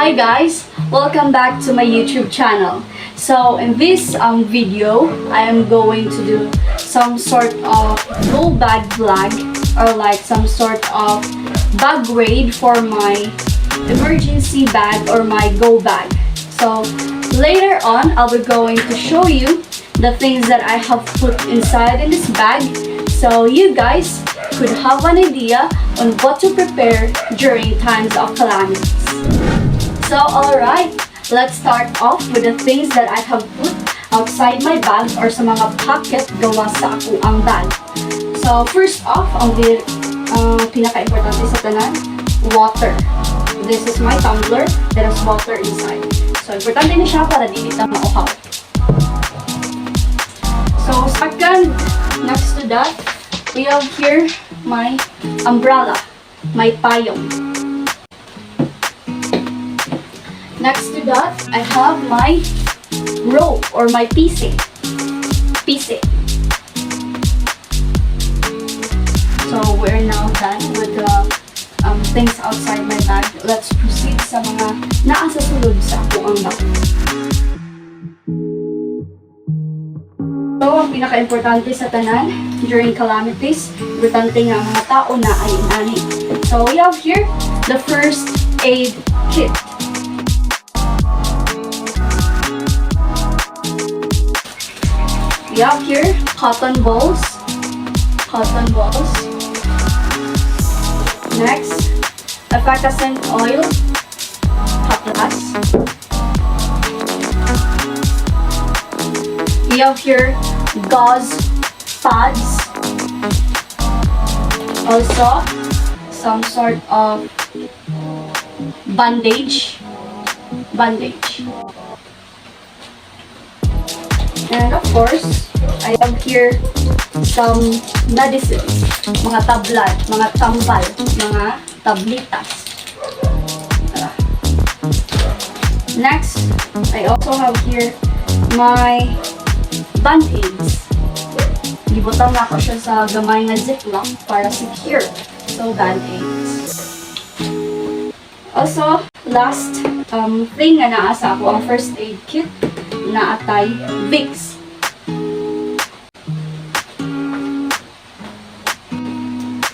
Hi guys, welcome back to my YouTube channel. So in this video, I am going to do some sort of go bag vlog or like some sort of bag raid for my emergency bag or my go bag. So later on, I'll be going to show you the things that I have put inside in this bag so you guys could have an idea on what to prepare during times of calamities. So alright, let's start off with the things that I have put outside my bag or sa mga pocket gawa sa ako ang bag. So first off, ang pinaka-importante sa tanan, water. This is my tumbler that has water inside. So importante na siya para di kita mauhaw. So second, next to that, we have here my umbrella, my payong. Next to that, I have my rope or my pise. So we're now done with the things outside my bag. Let's proceed sa mga naa sa sulod sa ako ang bag. So, ang pinaka-importante sa tanan during calamities, importante nga mga tao na ay inani. So, we have here the first aid kit. We have here cotton balls. Next, effervescent oil, cutlass. We have here gauze pads. Also, some sort of bandage. And of course, I have here some medicines, mga tablat, mga tambal, mga tablitas. Next, I also have here my band-aids. Gibutang na ako siya sa gamay na ziplock para secure. So, band-aids. Also, last thing na naasa ako, ang first aid kit na atay Vicks.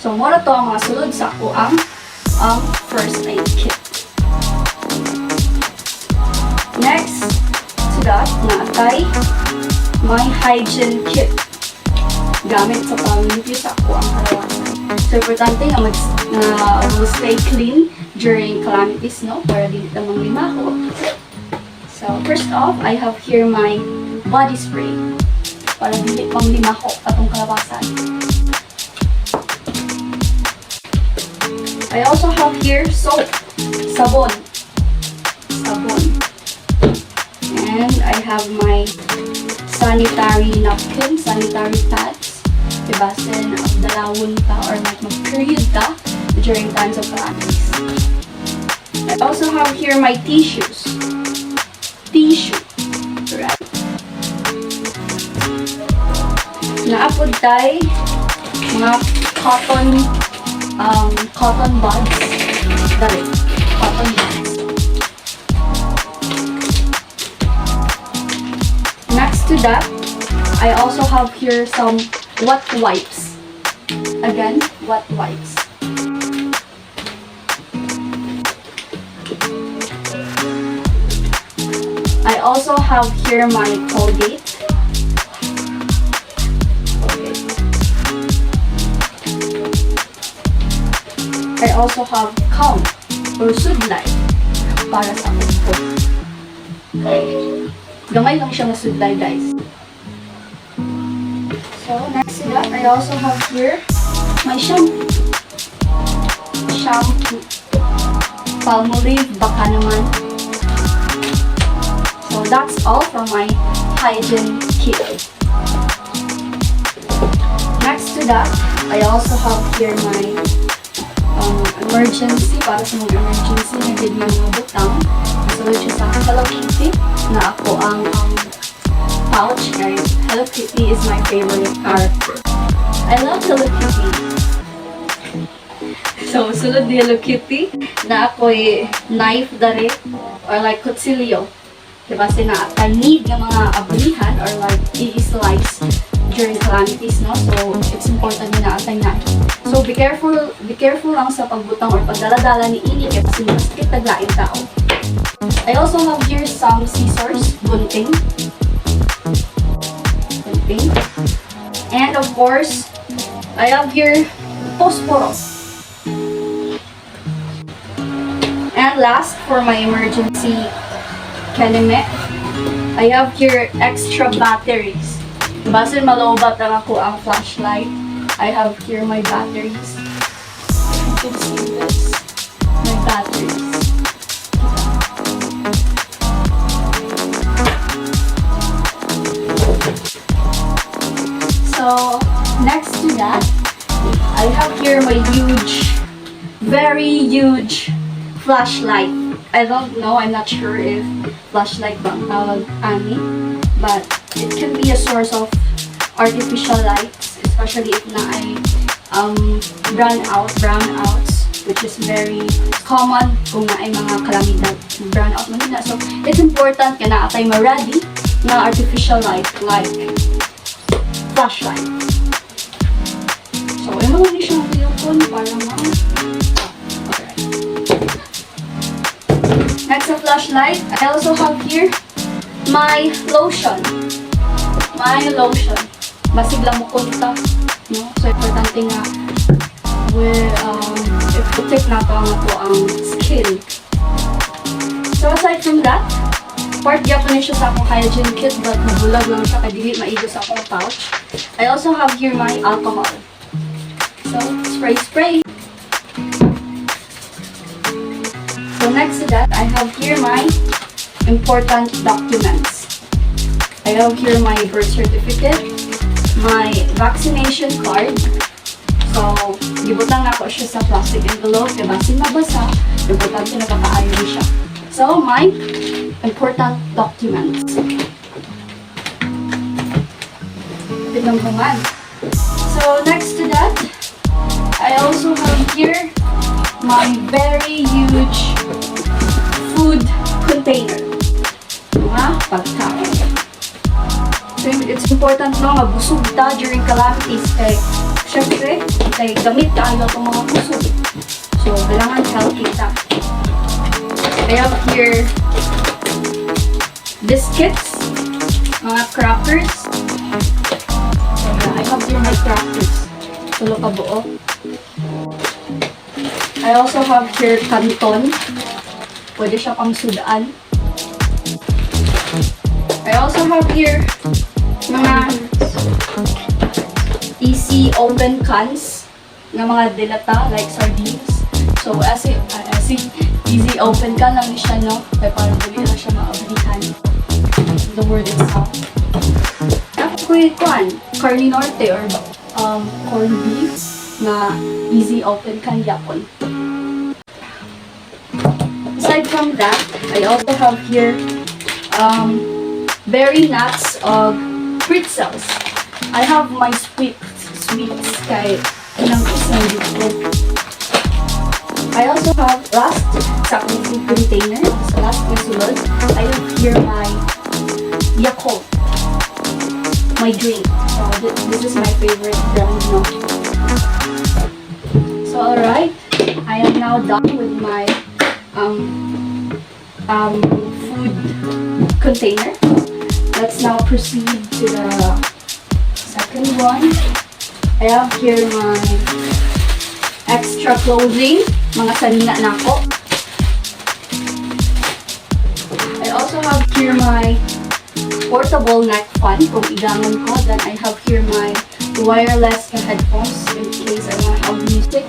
So, muna to ang mga sulod sa ako ang first aid kit. Next to that, na atay my hygiene kit. Gamit sa pamilya sa ako ang kalawasan. So, importante nga will stay clean during calamities, no? Para di ito manglimaho. So, first off, I have here my body spray. Para di manglimaho atong kalawasan. I also have here soap. Sabon. And I have my sanitary napkin, sanitary pads. Ibasin ang dalawon ka or like mag-period ka during times of calamities. I also have here my tissues. Right? Naapod tayo mga cotton buds. Dali, cotton buds. Next to that, I also have here some wet wipes. Again, wet wipes. I also have here my Colgate. I also have comb or sudlay para sa kuko. Gamay lang siya na sudlay, guys. So, next to that, I also have here my shampoo. Palmolive, baka naman. So, that's all for my hygiene kit. Next to that, I also have here my emergency, para sa mga emergency na din yung mga butang. Nasulod siya sa Hello Kitty na ako ang pouch, guys. Hello Kitty is my favorite character. I love Hello Kitty. So, sulod ni Hello Kitty na ako'y knife dare or like kutsilyo. Diba, I need ng mga ablihan or like i-slice during calamities, no? So, it's important na atay na. So, be careful lang sa pagbutang or pagdaladala ni ini kasi mas kitaglain tao. I also have here some scissors, gunting. And of course, I have here phosphorus. And last, for my emergency kanime, I have here extra batteries. Basin malobat lang ako ang flashlight. I have here my batteries. You can see this. My batteries. So, next to that, I have here my very huge flashlight. I don't know, I'm not sure if flashlight bang tawag ani, but it can be a source of artificial lights, especially if na ay brownouts, which is very common kung na ay mga kalamidad, brownout mahina. So, it's important ka na atay ma-ready na artificial light like flashlight. So, imo ni siyang pilpon para okay. Next sa flashlight, I also have here my lotion. Basig lang mo konta, no? So, importante nga i-protect na ito ang skin. So, aside from that, part gyapon siya sa akong hygiene kit, but nabulag lang siya kaya dili maigo sa akong pouch. I also have here my alcohol. So, spray. So, next to that, I have here my important documents. I have here my birth certificate, my vaccination card. So, gibutang ako siya sa plastic envelope, diba? Sin mabasa, gibutang siya nakakaayon siya. So, my important documents. Pinangkungan. So, next to that, I also have here my very huge food container. Diba? Pagkain. So, it's important no, mabusog ta during calamities kay syempre, kay gamit tayo itong mga busog. So, kailangan healthy ta. I have here biscuits, mga crackers. So, I have here my crackers. Tulo ka buo. I also have here canton. Pwede siya pang sudaan. I also have here mga easy open cans ng mga dilata like sardines. So, as easy open can lang siya, no? Kaya parang dali na siya maablihan. The word itself. Ako'y carne norte or corned beef na easy open can yapon. Aside from that, I also have here berry nuts of pretzels. I have my sweets kay ilang isang dito. I also have last sa aking food container. Sa last na sulod, I have here my Yakult, my drink. So this is my favorite brand, no? So alright, I am now done with my food container. Let's now proceed to the second one. I have here my extra clothing, mga sanina na ako. I also have here my portable neck fan kung igangan ko. Then I have here my wireless headphones in case I want to have music.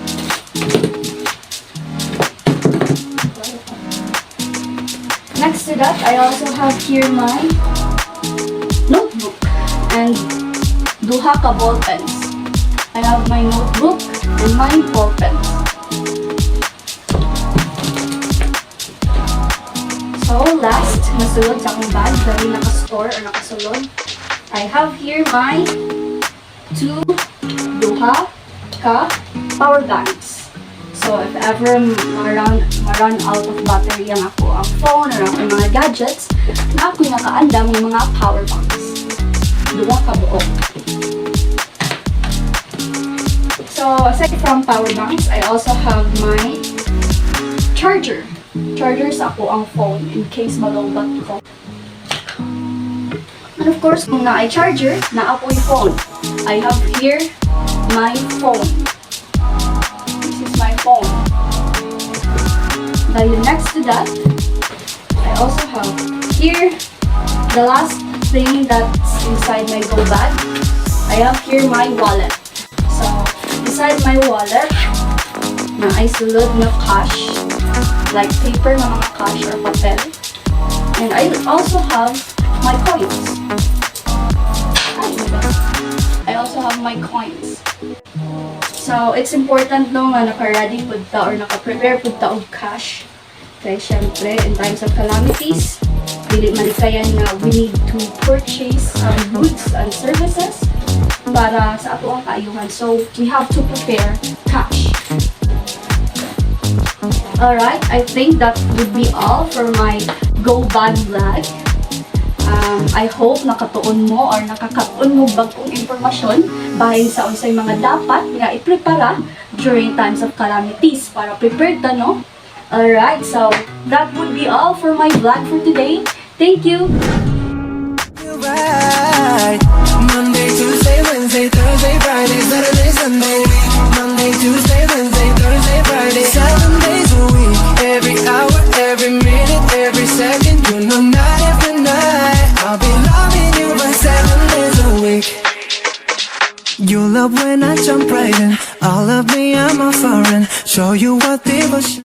Next to that, I also have here my notebook and duha ka ball pens. I have my notebook and my ball pens. So last, nasulod sa akong bag, dahil naka-store or nakasulod, I have here my duha ka power banks. So, if ever ma-run out of battery ang phone or ang mga gadgets, na ako nakaandam ng mga power banks. Duwa ka buok. So, aside from power banks, I also have my charger. Charger sa ang phone in case malowbat ko. And of course, kung na ay charger, na yung phone. I have here my phone. This is my phone. Then next to that, I also have here the last thing that's inside my go bag. I have here my wallet. So, inside my wallet, na ay sulod na cash, like paper na mga cash or papel. And I also have my coins. I also have my coins. So, it's important no nga naka-ready pud ta or naka-prepare pud ta og cash. Kaya syempre, in times of calamities, dili malikayan nga we need to purchase goods and services para sa ato ang kaayuhan. So, we have to prepare cash. Alright, I think that would be all for my go bag vlog. I hope nakatuon mo or nakakatuon mo bagong impormasyon bahin sa unsay mga dapat nga iprepara during times of calamities para prepared ta, no? Alright, so that would be all for my vlog for today. Thank you! Monday, Tuesday, Wednesday, Thursday, Friday, Saturday, Sunday. Monday, Tuesday, Wednesday, Thursday, Friday, 7 days a week. Every hour, every minute, every second. You know, night after night, I'll be loving you for 7 days a week. You love when I jump right in. All of me, I'm a foreign. Show you what devotion.